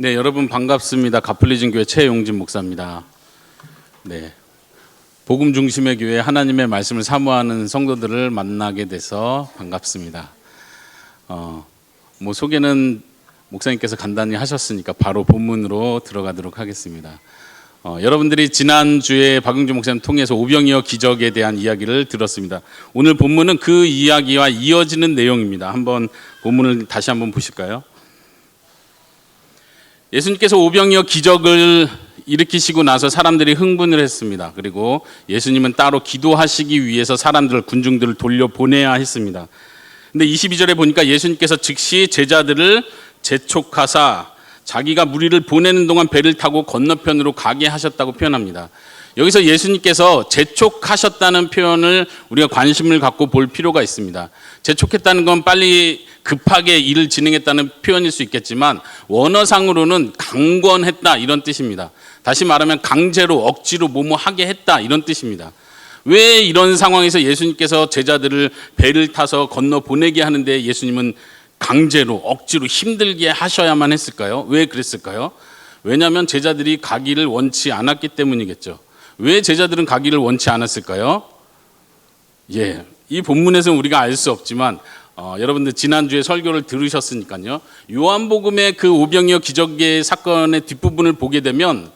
네, 여러분 반갑습니다. 가플리즘 교회 최용진 목사입니다. 네, 복음 중심의 교회 하나님의 말씀을 사모하는 성도들을 만나게 돼서 반갑습니다. 소개는 목사님께서 간단히 하셨으니까 바로 본문으로 들어가도록 하겠습니다. 여러분들이 지난주에 박용진 목사님 통해서 오병이어 기적에 대한 이야기를 들었습니다. 오늘 본문은 그 이야기와 이어지는 내용입니다. 한번 본문을 다시 한번 보실까요? 예수님께서 오병이어 기적을 일으키시고 나서 사람들이 흥분을 했습니다. 그리고 예수님은 따로 기도하시기 위해서 사람들을, 군중들을 돌려보내야 했습니다. 근데 22절에 보니까 예수님께서 즉시 제자들을 재촉하사 자기가 무리를 보내는 동안 배를 타고 건너편으로 가게 하셨다고 표현합니다. 여기서 예수님께서 재촉하셨다는 표현을 우리가 관심을 갖고 볼 필요가 있습니다. 재촉했다는 건 빨리 급하게 일을 진행했다는 표현일 수 있겠지만 원어상으로는 강권했다 이런 뜻입니다. 다시 말하면 강제로 억지로 뭐뭐 하게 했다 이런 뜻입니다. 왜 이런 상황에서 예수님께서 제자들을 배를 타서 건너 보내게 하는데 예수님은 강제로 억지로 힘들게 하셔야만 했을까요? 왜 그랬을까요? 왜냐하면 제자들이 가기를 원치 않았기 때문이겠죠. 왜 제자들은 가기를 원치 않았을까요? 이 본문에서는 우리가 알 수 없지만 여러분들 지난주에 설교를 들으셨으니까요. 요한복음의 그 오병이어 기적의 사건의 뒷부분을 보게 되면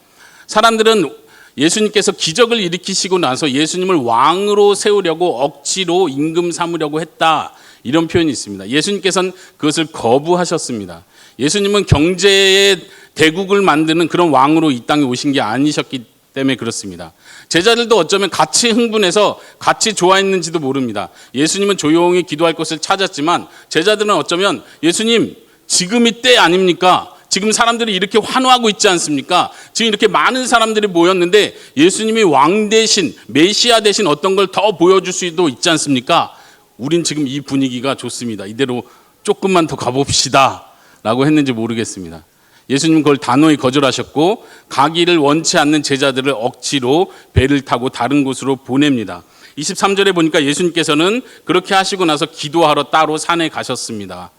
사람들은 예수님께서 기적을 일으키시고 나서 예수님을 왕으로 세우려고 억지로 임금 삼으려고 했다. 이런 표현이 있습니다. 예수님께서는 그것을 거부하셨습니다. 예수님은 경제의 대국을 만드는 그런 왕으로 이 땅에 오신 게 아니셨기 때문에 그렇습니다. 제자들도 어쩌면 같이 흥분해서 같이 좋아했는지도 모릅니다. 예수님은 조용히 기도할 곳을 찾았지만 제자들은 어쩌면 예수님 지금이 때 아닙니까? 지금 사람들이 이렇게 환호하고 있지 않습니까? 지금 이렇게 많은 사람들이 모였는데 예수님이 왕 대신 메시아 대신 어떤 걸 더 보여줄 수도 있지 않습니까? 우린 지금 이 분위기가 좋습니다. 이대로 조금만 더 가봅시다 라고 했는지 모르겠습니다. 예수님은 그걸 단호히 거절하셨고 가기를 원치 않는 제자들을 억지로 배를 타고 다른 곳으로 보냅니다. 23절에 보니까 예수님께서는 그렇게 하시고 나서 기도하러 따로 산에 가셨습니다.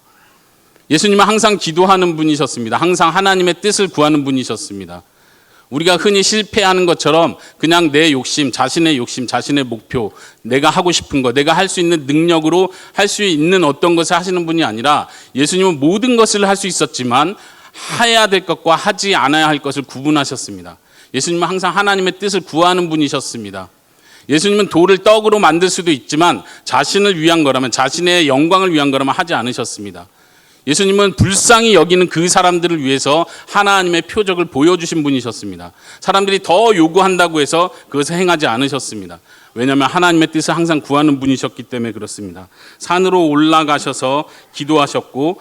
예수님은 항상 기도하는 분이셨습니다. 항상 하나님의 뜻을 구하는 분이셨습니다. 우리가 흔히 실패하는 것처럼 그냥 내 욕심, 자신의 목표, 내가 하고 싶은 거, 내가 할 수 있는 능력으로 할 수 있는 어떤 것을 하시는 분이 아니라 예수님은 모든 것을 할 수 있었지만 해야 될 것과 하지 않아야 할 것을 구분하셨습니다. 예수님은 항상 하나님의 뜻을 구하는 분이셨습니다. 예수님은 돌을 떡으로 만들 수도 있지만 자신을 위한 거라면, 자신의 영광을 위한 거라면 하지 않으셨습니다. 예수님은 불쌍히 여기는 그 사람들을 위해서 하나님의 표적을 보여주신 분이셨습니다. 사람들이 더 요구한다고 해서 그것을 행하지 않으셨습니다. 왜냐하면 하나님의 뜻을 항상 구하는 분이셨기 때문에 그렇습니다. 산으로 올라가셔서 기도하셨고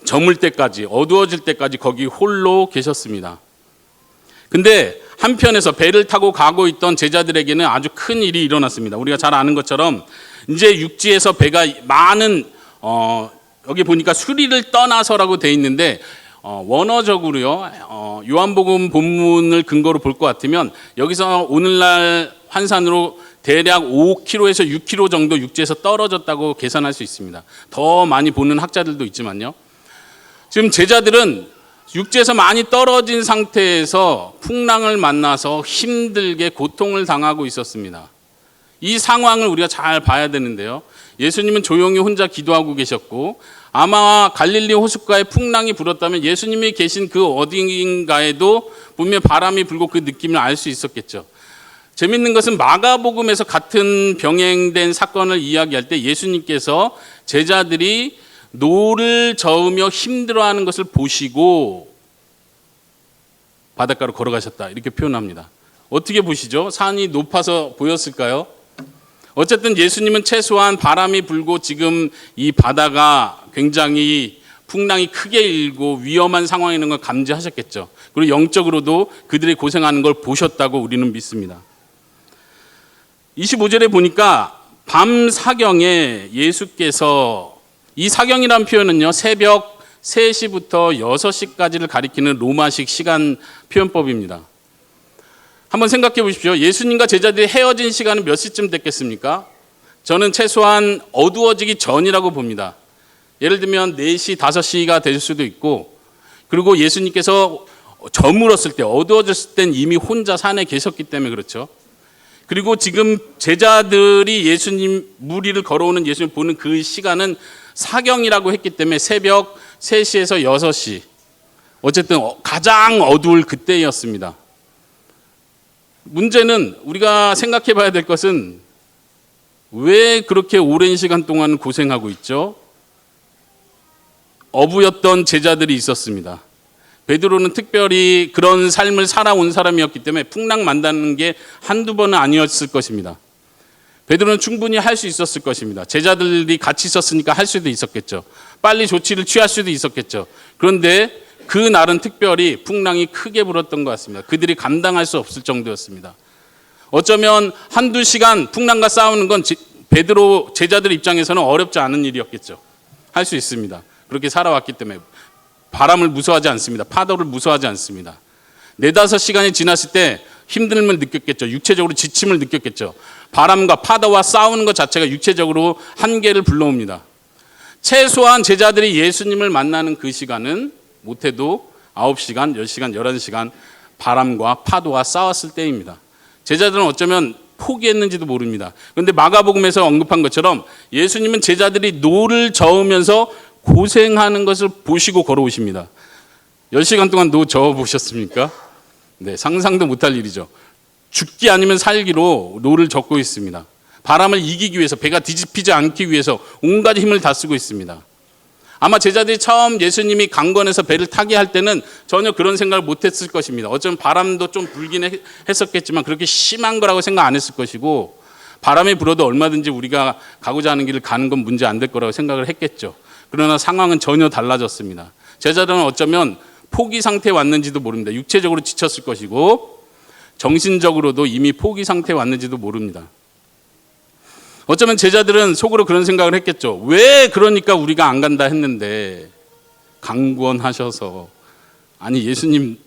저물 때까지, 어두워질 때까지 거기 홀로 계셨습니다. 근데 한편에서 배를 타고 가고 있던 제자들에게는 아주 큰 일이 일어났습니다. 우리가 잘 아는 것처럼 이제 육지에서 배가 많은 여기 보니까 수리를 떠나서라고 돼 있는데 원어적으로요. 요한복음 본문을 근거로 볼 것 같으면 여기서 오늘날 환산으로 대략 5km에서 6km 정도 육지에서 떨어졌다고 계산할 수 있습니다. 더 많이 보는 학자들도 있지만요. 지금 제자들은 육지에서 많이 떨어진 상태에서 풍랑을 만나서 힘들게 고통을 당하고 있었습니다. 이 상황을 우리가 잘 봐야 되는데요. 예수님은 조용히 혼자 기도하고 계셨고 아마 갈릴리 호숫가에 풍랑이 불었다면 예수님이 계신 그 어딘가에도 분명 바람이 불고 그 느낌을 알 수 있었겠죠. 재밌는 것은 마가복음에서 같은 병행된 사건을 이야기할 때 예수님께서 제자들이 노를 저으며 힘들어하는 것을 보시고 바닷가로 걸어가셨다 이렇게 표현합니다. 어떻게 보시죠? 산이 높아서 보였을까요? 어쨌든 예수님은 최소한 바람이 불고 지금 이 바다가 굉장히 풍랑이 크게 일고 위험한 상황에 있는 걸 감지하셨겠죠. 그리고 영적으로도 그들이 고생하는 걸 보셨다고 우리는 믿습니다. 25절에 보니까 밤 사경에 예수께서, 이 사경이라는 표현은요 새벽 3시부터 6시까지를 가리키는 로마식 시간 표현법입니다. 한번 생각해 보십시오. 예수님과 제자들이 헤어진 시간은 몇 시쯤 됐겠습니까? 저는 최소한 어두워지기 전이라고 봅니다. 예를 들면 4시, 5시가 될 수도 있고 그리고 예수님께서 저물었을 때, 어두워졌을 땐 이미 혼자 산에 계셨기 때문에 그렇죠. 그리고 지금 제자들이 예수님, 무리를 걸어오는 예수님 보는 그 시간은 사경이라고 했기 때문에 새벽 3시에서 6시. 어쨌든 가장 어두울 그때였습니다. 문제는 우리가 생각해 봐야 될 것은 왜 그렇게 오랜 시간 동안 고생하고 있죠? 어부였던 제자들이 있었습니다. 베드로는 특별히 그런 삶을 살아온 사람이었기 때문에 풍랑 만나는 게 한두 번은 아니었을 것입니다. 베드로는 충분히 할 수 있었을 것입니다. 제자들이 같이 있었으니까 할 수도 있었겠죠. 빨리 조치를 취할 수도 있었겠죠. 그런데 그 날은 특별히 풍랑이 크게 불었던 것 같습니다. 그들이 감당할 수 없을 정도였습니다. 어쩌면 한두 시간 풍랑과 싸우는 건 베드로 제자들 입장에서는 어렵지 않은 일이었겠죠. 할 수 있습니다. 그렇게 살아왔기 때문에 바람을 무서워하지 않습니다. 파도를 무서워하지 않습니다. 4-5시간이 지났을 때 힘듦을 느꼈겠죠. 육체적으로 지침을 느꼈겠죠. 바람과 파도와 싸우는 것 자체가 육체적으로 한계를 불러옵니다. 최소한 제자들이 예수님을 만나는 그 시간은 못해도 9시간, 10시간, 11시간 바람과 파도와 싸웠을 때입니다. 제자들은 어쩌면 포기했는지도 모릅니다. 그런데 마가복음에서 언급한 것처럼 예수님은 제자들이 노를 저으면서 고생하는 것을 보시고 걸어오십니다. 10시간 동안 노 저어보셨습니까? 네, 상상도 못할 일이죠. 죽기 아니면 살기로 노를 젓고 있습니다. 바람을 이기기 위해서, 배가 뒤집히지 않기 위해서 온갖 힘을 다 쓰고 있습니다. 아마 제자들이 처음 예수님이 강건해서 배를 타게 할 때는 전혀 그런 생각을 못했을 것입니다. 어쩌면 바람도 좀 불긴 했었겠지만 그렇게 심한 거라고 생각 안 했을 것이고, 바람이 불어도 얼마든지 우리가 가고자 하는 길을 가는 건 문제 안 될 거라고 생각을 했겠죠. 그러나 상황은 전혀 달라졌습니다. 제자들은 어쩌면 포기 상태에 왔는지도 모릅니다. 육체적으로 지쳤을 것이고 정신적으로도 이미 포기 상태에 왔는지도 모릅니다. 어쩌면 제자들은 속으로 그런 생각을 했겠죠. 왜 그러니까 우리가 안 간다 했는데 강권하셔서, 아니 예수님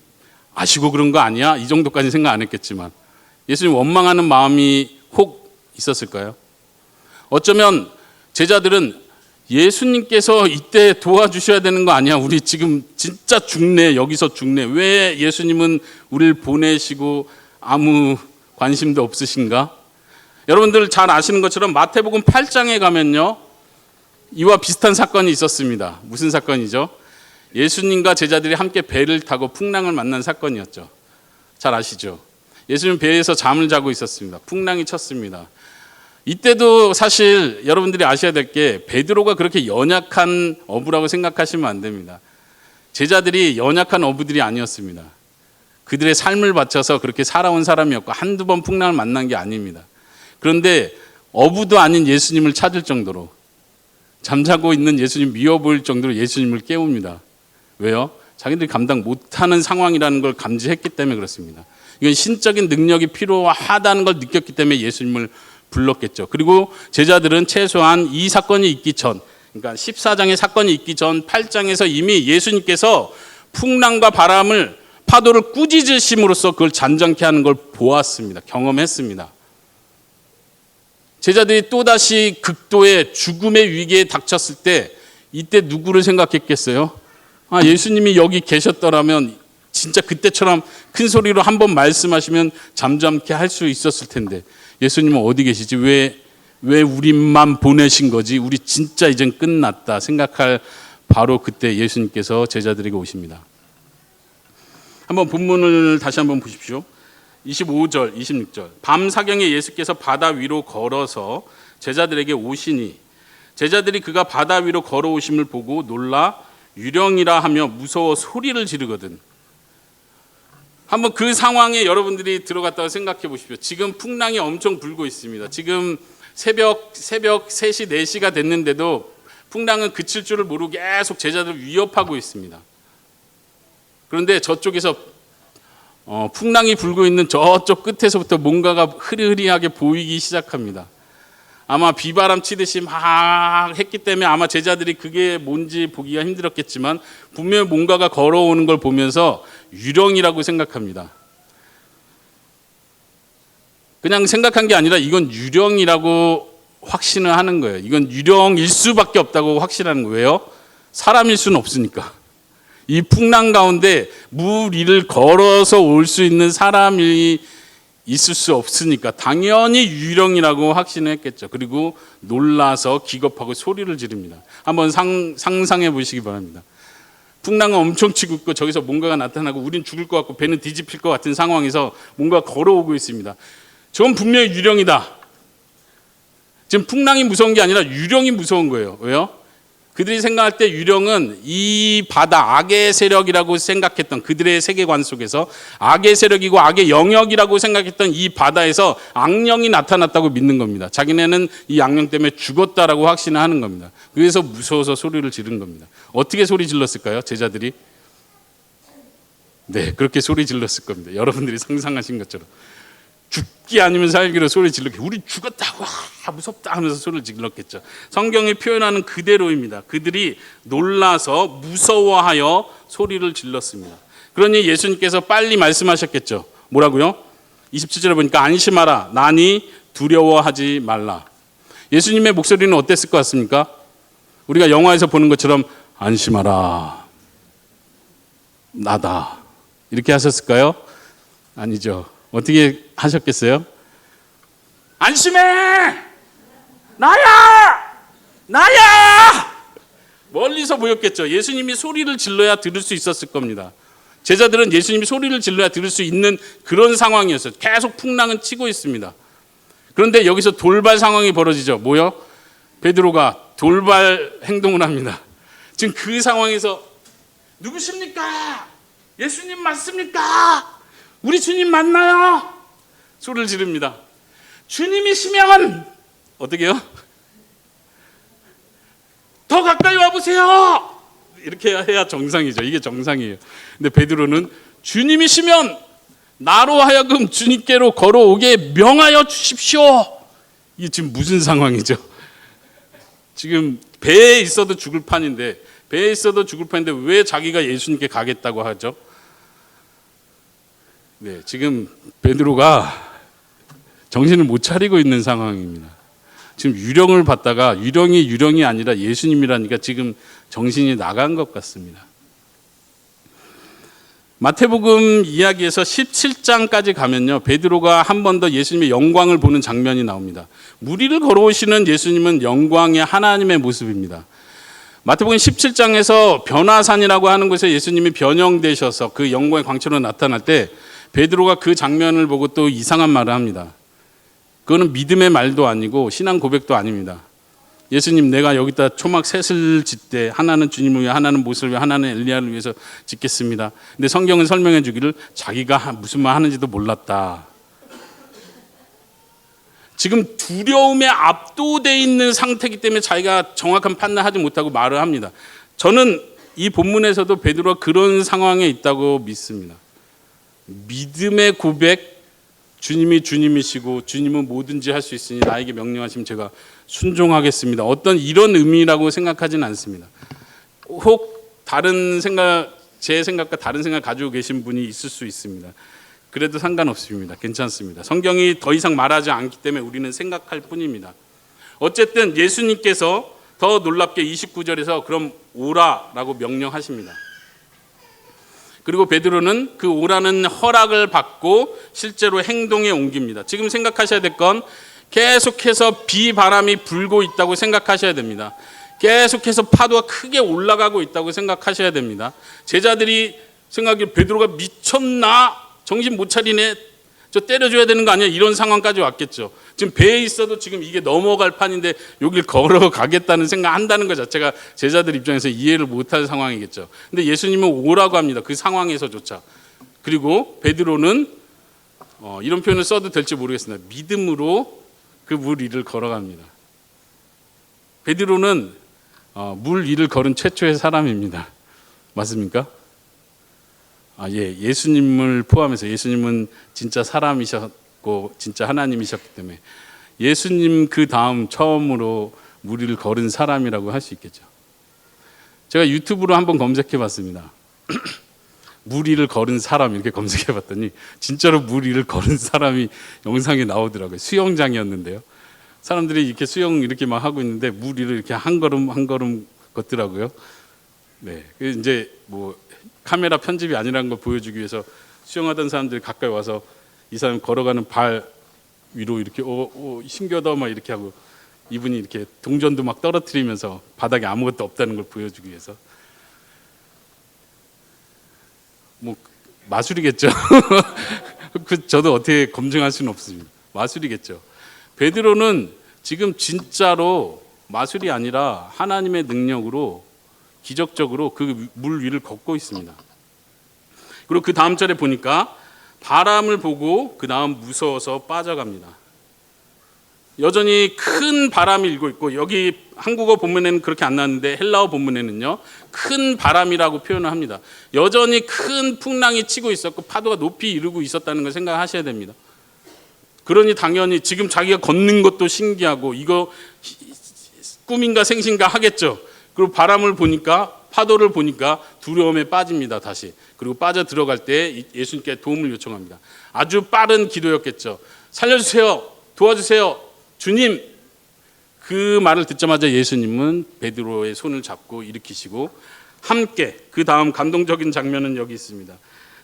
아시고 그런 거 아니야? 이 정도까지 생각 안 했겠지만 예수님 원망하는 마음이 혹 있었을까요? 어쩌면 제자들은 예수님께서 이때 도와주셔야 되는 거 아니야? 우리 지금 진짜 죽네, 여기서 죽네. 왜 예수님은 우리를 보내시고 아무 관심도 없으신가? 여러분들 잘 아시는 것처럼 마태복음 8장에 가면요, 이와 비슷한 사건이 있었습니다. 무슨 사건이죠? 예수님과 제자들이 함께 배를 타고 풍랑을 만난 사건이었죠. 잘 아시죠? 예수님 배에서 잠을 자고 있었습니다. 풍랑이 쳤습니다. 이때도 사실 여러분들이 아셔야 될 게, 베드로가 그렇게 연약한 어부라고 생각하시면 안 됩니다. 제자들이 연약한 어부들이 아니었습니다. 그들의 삶을 바쳐서 그렇게 살아온 사람이었고 한두 번 풍랑을 만난 게 아닙니다. 그런데 어부도 아닌 예수님을 찾을 정도로, 잠자고 있는 예수님 미워 보일 정도로 예수님을 깨웁니다. 왜요? 자기들이 감당 못하는 상황이라는 걸 감지했기 때문에 그렇습니다. 이건 신적인 능력이 필요하다는 걸 느꼈기 때문에 예수님을 불렀겠죠. 그리고 제자들은 최소한 이 사건이 있기 전, 그러니까 14장의 사건이 있기 전 8장에서 이미 예수님께서 풍랑과 바람을, 파도를 꾸짖으심으로써 그걸 잔잔케 하는 걸 보았습니다. 경험했습니다. 제자들이 또다시 극도의 죽음의 위기에 닥쳤을 때 이때 누구를 생각했겠어요? 아, 예수님이 여기 계셨더라면 진짜 그때처럼 큰 소리로 한번 말씀하시면 잠잠케 할 수 있었을 텐데, 예수님은 어디 계시지? 왜 우리만 보내신 거지? 우리 진짜 이젠 끝났다 생각할 바로 그때 예수님께서 제자들에게 오십니다. 한번 본문을 다시 한번 보십시오. 25절, 26절. 밤 사경에 예수께서 바다 위로 걸어서 제자들에게 오시니 제자들이 그가 바다 위로 걸어오심을 보고 놀라 유령이라 하며 무서워 소리를 지르거든. 한번 그 상황에 여러분들이 들어갔다고 생각해 보십시오. 지금 풍랑이 엄청 불고 있습니다. 지금 새벽 3시, 4시가 됐는데도 풍랑은 그칠 줄을 모르고 계속 제자들을 위협하고 있습니다. 그런데 저쪽에서 풍랑이 불고 있는 저쪽 끝에서부터 뭔가가 흐리흐리하게 보이기 시작합니다. 아마 비바람 치듯이 막 했기 때문에 아마 제자들이 그게 뭔지 보기가 힘들었겠지만 분명히 뭔가가 걸어오는 걸 보면서 유령이라고 생각합니다. 그냥 생각한 게 아니라 이건 유령이라고 확신을 하는 거예요. 이건 유령일 수밖에 없다고 확신하는 거예요. 사람일 수는 없으니까. 이 풍랑 가운데 물 위를 걸어서 올 수 있는 사람이 있을 수 없으니까 당연히 유령이라고 확신했겠죠. 그리고 놀라서 기겁하고 소리를 지릅니다. 한번 상상해 보시기 바랍니다. 풍랑은 엄청 치고 있고 저기서 뭔가가 나타나고 우린 죽을 것 같고 배는 뒤집힐 것 같은 상황에서 뭔가 걸어오고 있습니다. 저건 분명히 유령이다. 지금 풍랑이 무서운 게 아니라 유령이 무서운 거예요. 왜요? 그들이 생각할 때 유령은 이 바다, 악의 세력이라고 생각했던 그들의 세계관 속에서 악의 세력이고 악의 영역이라고 생각했던 이 바다에서 악령이 나타났다고 믿는 겁니다. 자기네는 이 악령 때문에 죽었다라고 확신을 하는 겁니다. 그래서 무서워서 소리를 지른 겁니다. 어떻게 소리 질렀을까요? 제자들이? 네, 그렇게 소리 질렀을 겁니다. 여러분들이 상상하신 것처럼. 죽기 아니면 살기로 소리 질렀겠죠. 우리 죽었다, 와 무섭다 하면서 소리를 질렀겠죠. 성경이 표현하는 그대로입니다. 그들이 놀라서 무서워하여 소리를 질렀습니다. 그러니 예수님께서 빨리 말씀하셨겠죠. 뭐라고요? 27절에 보니까 안심하라, 나니 두려워하지 말라. 예수님의 목소리는 어땠을 것 같습니까? 우리가 영화에서 보는 것처럼 안심하라, 나다 이렇게 하셨을까요? 아니죠. 어떻게 하셨겠어요? 안심해! 나야! 나야! 멀리서 보였겠죠. 예수님이 소리를 질러야 들을 수 있었을 겁니다. 제자들은 예수님이 소리를 질러야 들을 수 있는 그런 상황이었어요. 계속 풍랑은 치고 있습니다. 그런데 여기서 돌발 상황이 벌어지죠. 뭐요? 베드로가 돌발 행동을 합니다. 지금 그 상황에서 누구십니까? 예수님 맞습니까? 우리 주님 맞나요? 소리를 지릅니다. 주님이시면 어떻게 해요? 더 가까이 와보세요. 이렇게 해야 정상이죠. 이게 정상이에요. 근데 베드로는 주님이시면 나로 하여금 주님께로 걸어오게 명하여 주십시오. 이게 지금 무슨 상황이죠? 지금 배에 있어도 죽을 판인데 왜 자기가 예수님께 가겠다고 하죠? 네, 지금 베드로가 정신을 못 차리고 있는 상황입니다. 지금 유령을 봤다가 유령이 아니라 예수님이라니까 지금 정신이 나간 것 같습니다. 마태복음 이야기에서 17장까지 가면요, 베드로가 한 번 더 예수님의 영광을 보는 장면이 나옵니다. 물 위를 걸어오시는 예수님은 영광의 하나님의 모습입니다. 마태복음 17장에서 변화산이라고 하는 곳에 예수님이 변형되셔서 그 영광의 광채로 나타날 때 베드로가 그 장면을 보고 또 이상한 말을 합니다. 그거는 믿음의 말도 아니고 신앙 고백도 아닙니다. 예수님, 내가 여기다 초막 셋을 짓되 하나는 주님을 위해, 하나는 모세를 위해, 하나는 엘리야를 위해서 짓겠습니다. 근데 성경은 설명해 주기를 자기가 무슨 말 하는지도 몰랐다. 지금 두려움에 압도되어 있는 상태이기 때문에 자기가 정확한 판단하지 못하고 말을 합니다. 저는 이 본문에서도 베드로가 그런 상황에 있다고 믿습니다. 믿음의 고백, 주님이 주님이시고 주님은 뭐든지 할 수 있으니 나에게 명령하시면 제가 순종하겠습니다. 어떤 이런 의미라고 생각하지는 않습니다. 혹 다른 생각, 제 생각과 다른 생각 가지고 계신 분이 있을 수 있습니다. 그래도 상관없습니다. 괜찮습니다. 성경이 더 이상 말하지 않기 때문에 우리는 생각할 뿐입니다. 어쨌든 예수님께서 더 놀랍게 29절에서 그럼 오라라고 명령하십니다. 그리고 베드로는 그 오라는 허락을 받고 실제로 행동에 옮깁니다. 지금 생각하셔야 될 건 계속해서 비바람이 불고 있다고 생각하셔야 됩니다. 계속해서 파도가 크게 올라가고 있다고 생각하셔야 됩니다. 제자들이 생각하기에 베드로가 미쳤나? 정신 못 차리네? 저 때려줘야 되는 거 아니야? 이런 상황까지 왔겠죠. 지금 배에 있어도 지금 이게 넘어갈 판인데 여길 걸어가겠다는 생각한다는 것 자체가 제자들 입장에서 이해를 못할 상황이겠죠. 근데 예수님은 오라고 합니다. 그 상황에서조차. 그리고 베드로는 이런 표현을 써도 될지 모르겠습니다. 믿음으로 그 물 위를 걸어갑니다. 베드로는 물 위를 걸은 최초의 사람입니다. 맞습니까? 예, 예수님을 포함해서 예수님은 진짜 사람이셨고 진짜 하나님이셨기 때문에 예수님 그 다음 처음으로 물 위를 걸은 사람이라고 할 수 있겠죠. 제가 유튜브로 한번 검색해 봤습니다. 물 위를 걸은 사람 이렇게 검색해 봤더니 진짜로 물 위를 걸은 사람이 영상에 나오더라고요. 수영장이었는데요. 사람들이 이렇게 수영 이렇게 막 하고 있는데 물 위를 이렇게 한 걸음 한 걸음 걷더라고요. 네, 이제 뭐 카메라 편집이 아니라는 걸 보여주기 위해서 수영하던 사람들이 가까이 와서 이 사람 걸어가는 발 위로 이렇게 신기하다 막 이렇게 하고 이분이 이렇게 동전도 막 떨어뜨리면서 바닥에 아무것도 없다는 걸 보여주기 위해서 뭐 마술이겠죠. 저도 어떻게 검증할 수는 없습니다. 마술이겠죠. 베드로는 지금 진짜로 마술이 아니라 하나님의 능력으로 기적적으로 그 물 위를 걷고 있습니다. 그리고 그 다음 절에 보니까 바람을 보고 그 다음 무서워서 빠져갑니다. 여전히 큰 바람이 일고 있고, 여기 한국어 본문에는 그렇게 안 나왔는데 헬라어 본문에는요 큰 바람이라고 표현을 합니다. 여전히 큰 풍랑이 치고 있었고 파도가 높이 이르고 있었다는 걸 생각하셔야 됩니다. 그러니 당연히 지금 자기가 걷는 것도 신기하고 이거 꿈인가 생신가 하겠죠. 그리고 바람을 보니까, 파도를 보니까 두려움에 빠집니다. 다시. 그리고 빠져 들어갈 때 예수님께 도움을 요청합니다. 아주 빠른 기도였겠죠. 살려주세요, 도와주세요, 주님. 그 말을 듣자마자 예수님은 베드로의 손을 잡고 일으키시고 함께, 그 다음 감동적인 장면은 여기 있습니다.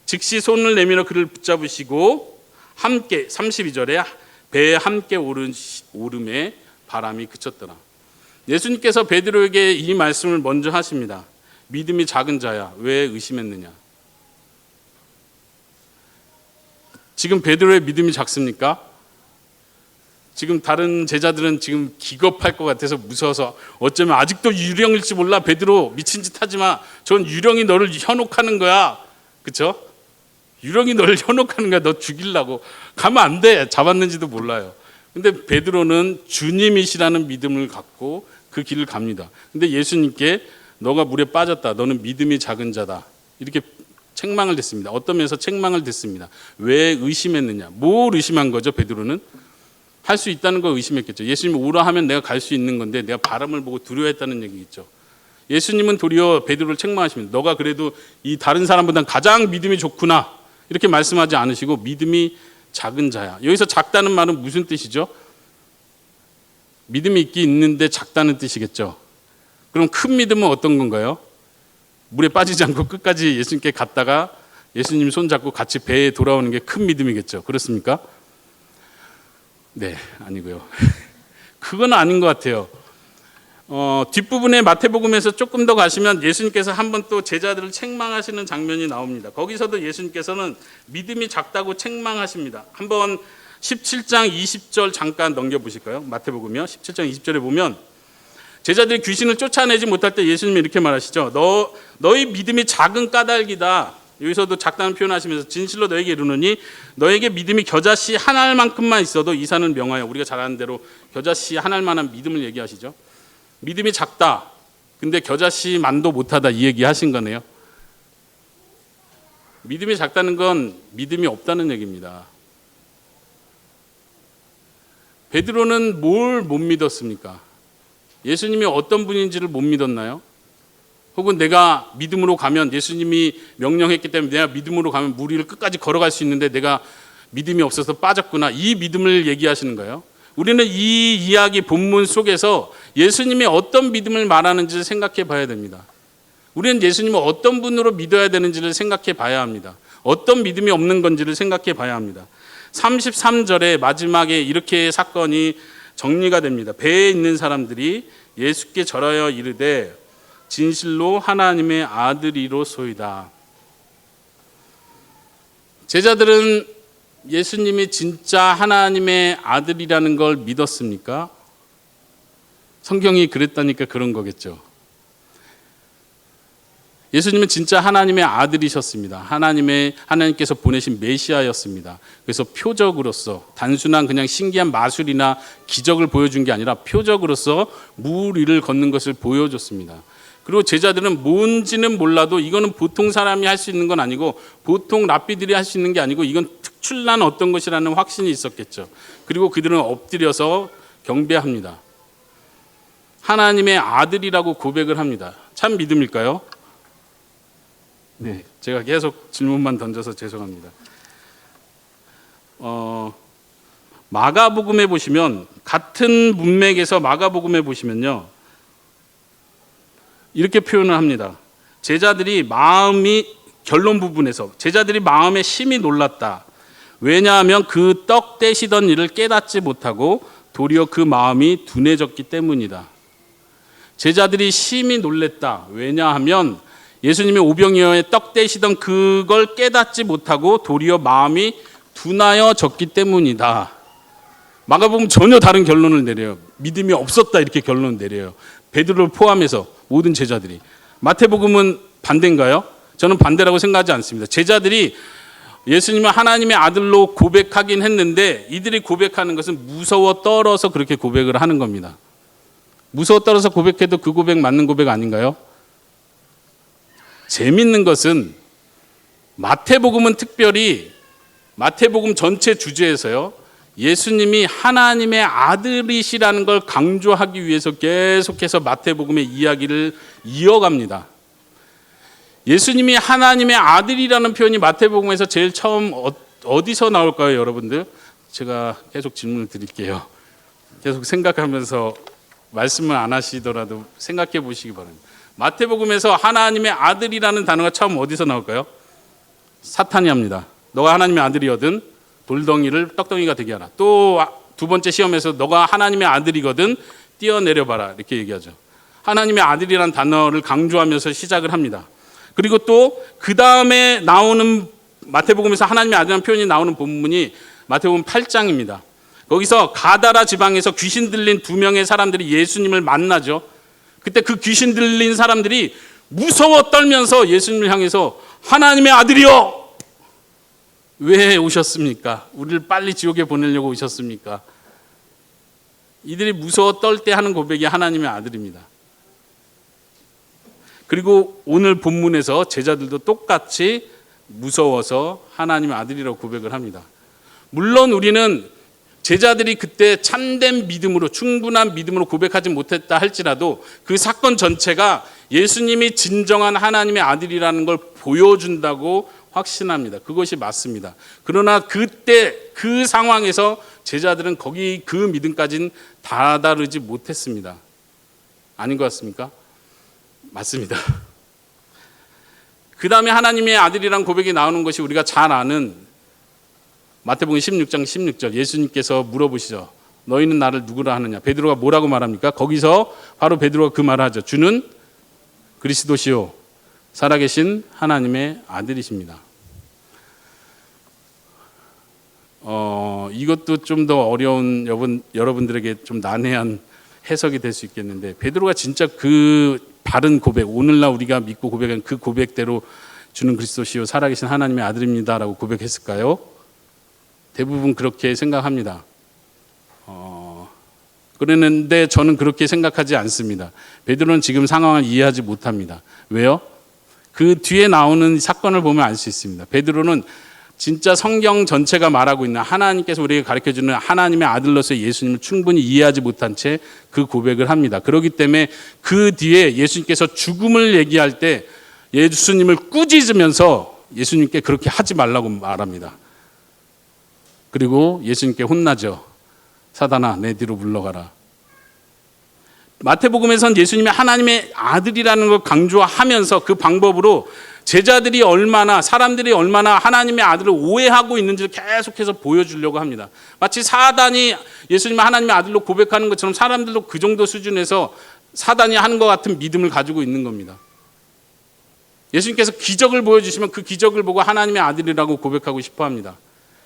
즉시 손을 내밀어 그를 붙잡으시고 함께, 32절에 배에 함께 오름에 바람이 그쳤더라. 예수님께서 베드로에게 이 말씀을 먼저 하십니다. 믿음이 작은 자야, 왜 의심했느냐? 지금 베드로의 믿음이 작습니까? 지금 다른 제자들은 지금 기겁할 것 같아서 무서워서 어쩌면 아직도 유령일지 몰라. 베드로 미친 짓 하지 마. 전 유령이 너를 현혹하는 거야. 그렇죠? 유령이 너를 현혹하는 거야. 너 죽이려고. 가면 안 돼. 잡았는지도 몰라요. 근데 베드로는 주님이시라는 믿음을 갖고 그 길을 갑니다. 근데 예수님께 너가 물에 빠졌다. 너는 믿음이 작은 자다. 이렇게 책망을 댔습니다. 어떤 면에서 책망을 댔습니다. 왜 의심했느냐? 뭘 의심한 거죠? 베드로는 할 수 있다는 걸 의심했겠죠. 예수님이 오라 하면 내가 갈 수 있는 건데 내가 바람을 보고 두려워했다는 얘기겠죠. 예수님은 도리어 베드로를 책망하십니다. 너가 그래도 이 다른 사람보다 가장 믿음이 좋구나. 이렇게 말씀하지 않으시고 믿음이 작은 자야. 여기서 작다는 말은 무슨 뜻이죠? 믿음이 있긴 있는데 작다는 뜻이겠죠. 그럼 큰 믿음은 어떤 건가요? 물에 빠지지 않고 끝까지 예수님께 갔다가 예수님 손 잡고 같이 배에 돌아오는 게 큰 믿음이겠죠. 그렇습니까? 네, 아니고요. 그건 아닌 것 같아요. 뒷부분에 마태복음에서 조금 더 가시면 예수님께서 한번 또 제자들을 책망하시는 장면이 나옵니다. 거기서도 예수님께서는 믿음이 작다고 책망하십니다. 한번 17장 20절 잠깐 넘겨보실까요? 마태복음이요. 17장 20절에 보면 제자들이 귀신을 쫓아내지 못할 때 예수님이 이렇게 말하시죠. 너희 믿음이 작은 까닭이다. 여기서도 작다는 표현하시면서 진실로 너에게 이르노니 너에게 믿음이 겨자씨 한 알만큼만 있어도 이 산을 명하여, 우리가 잘 아는 대로 겨자씨 한 알만한 믿음을 얘기하시죠. 믿음이 작다. 근데 겨자씨만도 못하다, 이 얘기 하신 거네요. 믿음이 작다는 건 믿음이 없다는 얘기입니다. 베드로는 뭘 못 믿었습니까? 예수님이 어떤 분인지를 못 믿었나요? 혹은 내가 믿음으로 가면, 예수님이 명령했기 때문에 내가 믿음으로 가면 물 위를 끝까지 걸어갈 수 있는데 내가 믿음이 없어서 빠졌구나, 이 믿음을 얘기하시는 거예요. 우리는 이 이야기 본문 속에서 예수님이 어떤 믿음을 말하는지를 생각해 봐야 됩니다. 우리는 예수님을 어떤 분으로 믿어야 되는지를 생각해 봐야 합니다. 어떤 믿음이 없는 건지를 생각해 봐야 합니다. 33절에 마지막에 이렇게 사건이 정리가 됩니다. 배에 있는 사람들이 예수께 절하여 이르되 진실로 하나님의 아들이로소이다. 제자들은 예수님이 진짜 하나님의 아들이라는 걸 믿었습니까? 성경이 그랬다니까 그런 거겠죠. 예수님은 진짜 하나님의 아들이셨습니다. 하나님께서 보내신 메시아였습니다. 그래서 표적으로서, 단순한 그냥 신기한 마술이나 기적을 보여준 게 아니라 표적으로서 물 위를 걷는 것을 보여줬습니다. 그리고 제자들은 뭔지는 몰라도 이거는 보통 사람이 할 수 있는 건 아니고, 보통 랍비들이 할 수 있는 게 아니고, 이건 특출난 어떤 것이라는 확신이 있었겠죠. 그리고 그들은 엎드려서 경배합니다. 하나님의 아들이라고 고백을 합니다. 참 믿음일까요? 네, 제가 계속 질문만 던져서 죄송합니다. 마가복음에 보시면, 같은 문맥에서 마가복음에 보시면요, 이렇게 표현을 합니다. 제자들이 결론 부분에서 제자들이 마음에 심히 놀랐다. 왜냐하면 그 떡 떼시던 일을 깨닫지 못하고 도리어 그 마음이 둔해졌기 때문이다. 제자들이 심히 놀랬다. 왜냐하면 예수님이 오병이어의 떡 떼시던 그걸 깨닫지 못하고 도리어 마음이 둔하여졌기 때문이다. 마가복음 전혀 다른 결론을 내려요. 믿음이 없었다 이렇게 결론을 내려요. 베드로를 포함해서 모든 제자들이. 마태복음은 반대인가요? 저는 반대라고 생각하지 않습니다. 제자들이 예수님은 하나님의 아들로 고백하긴 했는데 이들이 고백하는 것은 무서워 떨어서 그렇게 고백을 하는 겁니다. 무서워 떨어서 고백해도 그 고백 맞는 고백 아닌가요? 재밌는 것은 마태복음은 특별히 마태복음 전체 주제에서요, 예수님이 하나님의 아들이시라는 걸 강조하기 위해서 계속해서 마태복음의 이야기를 이어갑니다. 예수님이 하나님의 아들이라는 표현이 마태복음에서 제일 처음 어디서 나올까요, 여러분들? 제가 계속 질문을 드릴게요. 계속 생각하면서 말씀을 안 하시더라도 생각해 보시기 바랍니다. 마태복음에서 하나님의 아들이라는 단어가 처음 어디서 나올까요? 사탄이 합니다. 너가 하나님의 아들이거든 돌덩이를 떡덩이가 되게 하라. 또 두 번째 시험에서 너가 하나님의 아들이거든 뛰어내려봐라 이렇게 얘기하죠. 하나님의 아들이라는 단어를 강조하면서 시작을 합니다. 그리고 또 그 다음에 나오는 마태복음에서 하나님의 아들이라는 표현이 나오는 본문이 마태복음 8장입니다. 거기서 가다라 지방에서 귀신 들린 두 명의 사람들이 예수님을 만나죠. 그때 그 귀신 들린 사람들이 무서워 떨면서 예수님을 향해서 하나님의 아들이여! 왜 오셨습니까? 우리를 빨리 지옥에 보내려고 오셨습니까? 이들이 무서워 떨 때 하는 고백이 하나님의 아들입니다. 그리고 오늘 본문에서 제자들도 똑같이 무서워서 하나님의 아들이라고 고백을 합니다. 물론 우리는 제자들이 그때 참된 믿음으로 충분한 믿음으로 고백하지 못했다 할지라도 그 사건 전체가 예수님이 진정한 하나님의 아들이라는 걸 보여준다고 확신합니다. 그것이 맞습니다. 그러나 그때 그 상황에서 제자들은 거기 그 믿음까지는 다다르지 못했습니다. 아닌 것 같습니까? 맞습니다. 그 다음에 하나님의 아들이란 고백이 나오는 것이 우리가 잘 아는 마태복음 16장 16절 예수님께서 물어보시죠. 너희는 나를 누구라 하느냐? 베드로가 뭐라고 말합니까? 거기서 바로 베드로가 그 말을 하죠. 주는 그리스도시요 살아계신 하나님의 아들이십니다. 이것도 좀 더 어려운 여러분들에게 좀 난해한 해석이 될 수 있겠는데 베드로가 진짜 그 바른 고백, 오늘날 우리가 믿고 고백한 그 고백대로 주는 그리스도시요 살아계신 하나님의 아들입니다라고 고백했을까요? 대부분 그렇게 생각합니다. 그랬는데 저는 그렇게 생각하지 않습니다. 베드로는 지금 상황을 이해하지 못합니다. 왜요? 그 뒤에 나오는 사건을 보면 알 수 있습니다. 베드로는 진짜 성경 전체가 말하고 있는 하나님께서 우리에게 가르쳐주는 하나님의 아들로서의 예수님을 충분히 이해하지 못한 채 그 고백을 합니다. 그렇기 때문에 그 뒤에 예수님께서 죽음을 얘기할 때 예수님을 꾸짖으면서 예수님께 그렇게 하지 말라고 말합니다. 그리고 예수님께 혼나죠. 사단아 내 뒤로 물러가라. 마태복음에서는 예수님이 하나님의 아들이라는 걸 강조하면서 그 방법으로 제자들이 얼마나 사람들이 얼마나 하나님의 아들을 오해하고 있는지를 계속해서 보여주려고 합니다. 마치 사단이 예수님을 하나님의 아들로 고백하는 것처럼 사람들도 그 정도 수준에서 사단이 하는 것 같은 믿음을 가지고 있는 겁니다. 예수님께서 기적을 보여주시면 그 기적을 보고 하나님의 아들이라고 고백하고 싶어 합니다.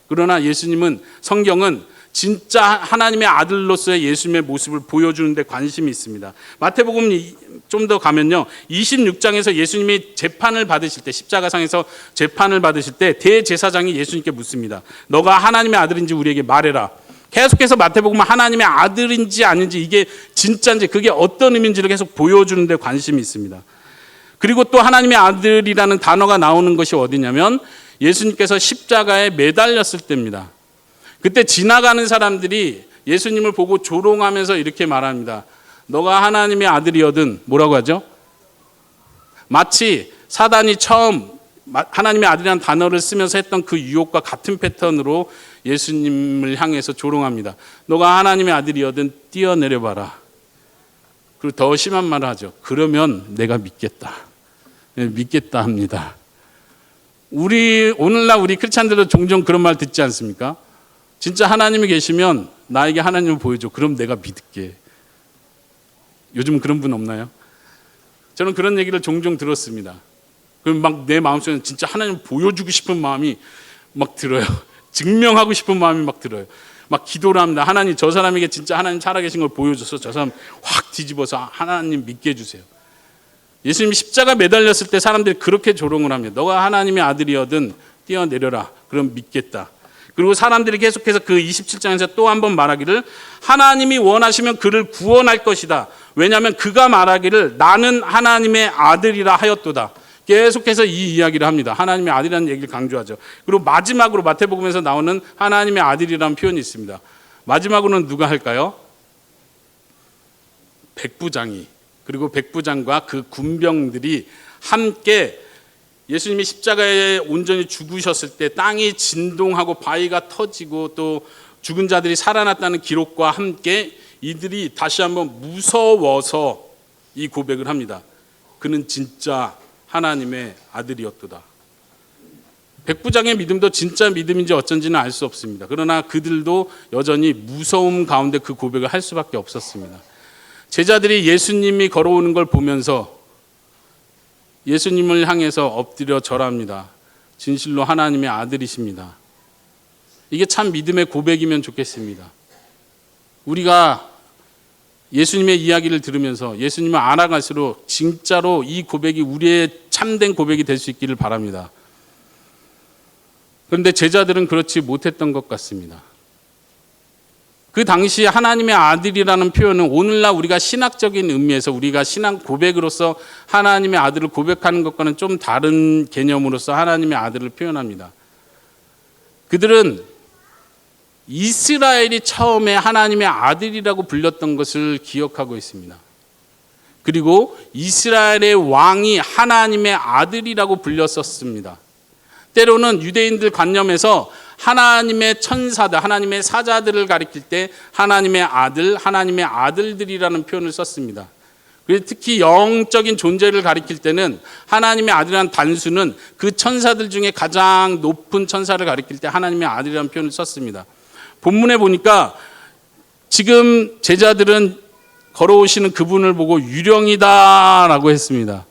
그러나 예수님은 성경은 진짜 하나님의 아들로서의 예수님의 모습을 보여주는 데 관심이 있습니다. 마태복음 좀 더 가면요. 26장에서 예수님이 재판을 받으실 때 십자가상에서 재판을 받으실 때 대제사장이 예수님께 묻습니다. 너가 하나님의 아들인지 우리에게 말해라. 계속해서 마태복음은 하나님의 아들인지 아닌지 이게 진짜인지 그게 어떤 의미인지를 계속 보여주는 데 관심이 있습니다. 그리고 또 하나님의 아들이라는 단어가 나오는 것이 어디냐면 예수님께서 십자가에 매달렸을 때입니다. 그때 지나가는 사람들이 예수님을 보고 조롱하면서 이렇게 말합니다. 너가 하나님의 아들이거든 뭐라고 하죠? 마치 사단이 처음 하나님의 아들이라는 단어를 쓰면서 했던 그 유혹과 같은 패턴으로 예수님을 향해서 조롱합니다. 너가 하나님의 아들이거든 뛰어내려봐라. 그리고 더 심한 말을 하죠. 그러면 내가 믿겠다. 믿겠다 합니다. 오늘날 우리 크리스찬들도 종종 그런 말 듣지 않습니까? 진짜 하나님이 계시면 나에게 하나님을 보여줘. 그럼 내가 믿을게. 요즘 그런 분 없나요? 저는 그런 얘기를 종종 들었습니다. 그럼 막 내 마음속에는 진짜 하나님을 보여주고 싶은 마음이 막 들어요. 증명하고 싶은 마음이 막 들어요. 막 기도를 합니다. 하나님, 저 사람에게 진짜 하나님 살아계신 걸 보여줘서 저 사람 확 뒤집어서 하나님 믿게 해주세요. 예수님이 십자가 매달렸을 때 사람들이 그렇게 조롱을 합니다. 너가 하나님의 아들이거든 뛰어내려라. 그럼 믿겠다. 그리고 사람들이 계속해서 그 27장에서 또 한 번 말하기를 하나님이 원하시면 그를 구원할 것이다. 왜냐하면 그가 말하기를 나는 하나님의 아들이라 하였도다. 계속해서 이 이야기를 합니다. 하나님의 아들이라는 얘기를 강조하죠. 그리고 마지막으로 마태복음에서 나오는 하나님의 아들이라는 표현이 있습니다. 마지막으로는 누가 할까요? 백부장이, 그리고 백부장과 그 군병들이 함께 예수님이 십자가에 온전히 죽으셨을 때 땅이 진동하고 바위가 터지고 또 죽은 자들이 살아났다는 기록과 함께 이들이 다시 한번 무서워서 이 고백을 합니다. 그는 진짜 하나님의 아들이었도다. 백부장의 믿음도 진짜 믿음인지 어쩐지는 알 수 없습니다. 그러나 그들도 여전히 무서움 가운데 그 고백을 할 수밖에 없었습니다. 제자들이 예수님이 걸어오는 걸 보면서 예수님을 향해서 엎드려 절합니다. 진실로 하나님의 아들이십니다. 이게 참 믿음의 고백이면 좋겠습니다. 우리가 예수님의 이야기를 들으면서 예수님을 알아갈수록 진짜로 이 고백이 우리의 참된 고백이 될 수 있기를 바랍니다. 그런데 제자들은 그렇지 못했던 것 같습니다. 그 당시 하나님의 아들이라는 표현은 오늘날 우리가 신학적인 의미에서 우리가 신앙 고백으로서 하나님의 아들을 고백하는 것과는 좀 다른 개념으로서 하나님의 아들을 표현합니다. 그들은 이스라엘이 처음에 하나님의 아들이라고 불렸던 것을 기억하고 있습니다. 그리고 이스라엘의 왕이 하나님의 아들이라고 불렸었습니다. 때로는 유대인들 관념에서 하나님의 천사들, 하나님의 사자들을 가리킬 때 하나님의 아들, 하나님의 아들들이라는 표현을 썼습니다. 그리고 특히 영적인 존재를 가리킬 때는 하나님의 아들이라는 단수는 그 천사들 중에 가장 높은 천사를 가리킬 때 하나님의 아들이라는 표현을 썼습니다. 본문에 보니까 지금 제자들은 걸어오시는 그분을 보고 유령이다라고 했습니다.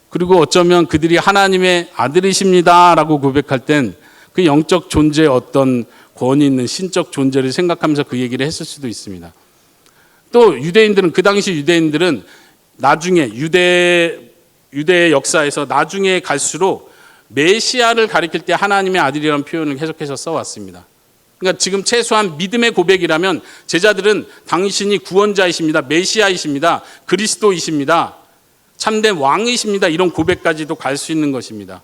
그리고 어쩌면 그들이 하나님의 아들이십니다라고 고백할 땐 그 영적 존재의 어떤 권위 있는 신적 존재를 생각하면서 그 얘기를 했을 수도 있습니다. 또 유대인들은 그 당시 유대인들은 나중에 유대의 역사에서 나중에 갈수록 메시아를 가리킬 때 하나님의 아들이라는 표현을 계속해서 써왔습니다. 그러니까 지금 최소한 믿음의 고백이라면 제자들은 당신이 구원자이십니다. 메시아이십니다. 그리스도이십니다. 참된 왕이십니다. 이런 고백까지도 갈 수 있는 것입니다.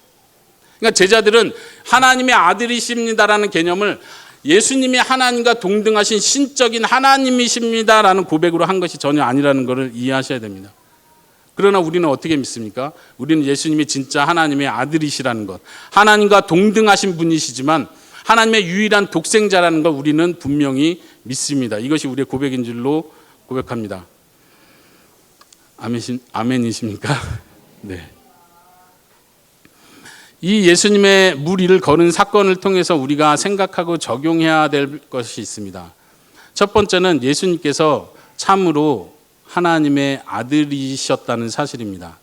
그러니까 제자들은 하나님의 아들이십니다라는 개념을 예수님이 하나님과 동등하신 신적인 하나님이십니다라는 고백으로 한 것이 전혀 아니라는 것을 이해하셔야 됩니다. 그러나 우리는 어떻게 믿습니까? 우리는 예수님이 진짜 하나님의 아들이시라는 것, 하나님과 동등하신 분이시지만 하나님의 유일한 독생자라는 걸 우리는 분명히 믿습니다. 이것이 우리의 고백인 줄로 고백합니다. 아멘이십니까? 네. 이 예수님의 물 위를 걸은 사건을 통해서 우리가 생각하고 적용해야 될 것이 있습니다. 첫 번째는 예수님께서 참으로 하나님의 아들이셨다는 사실입니다.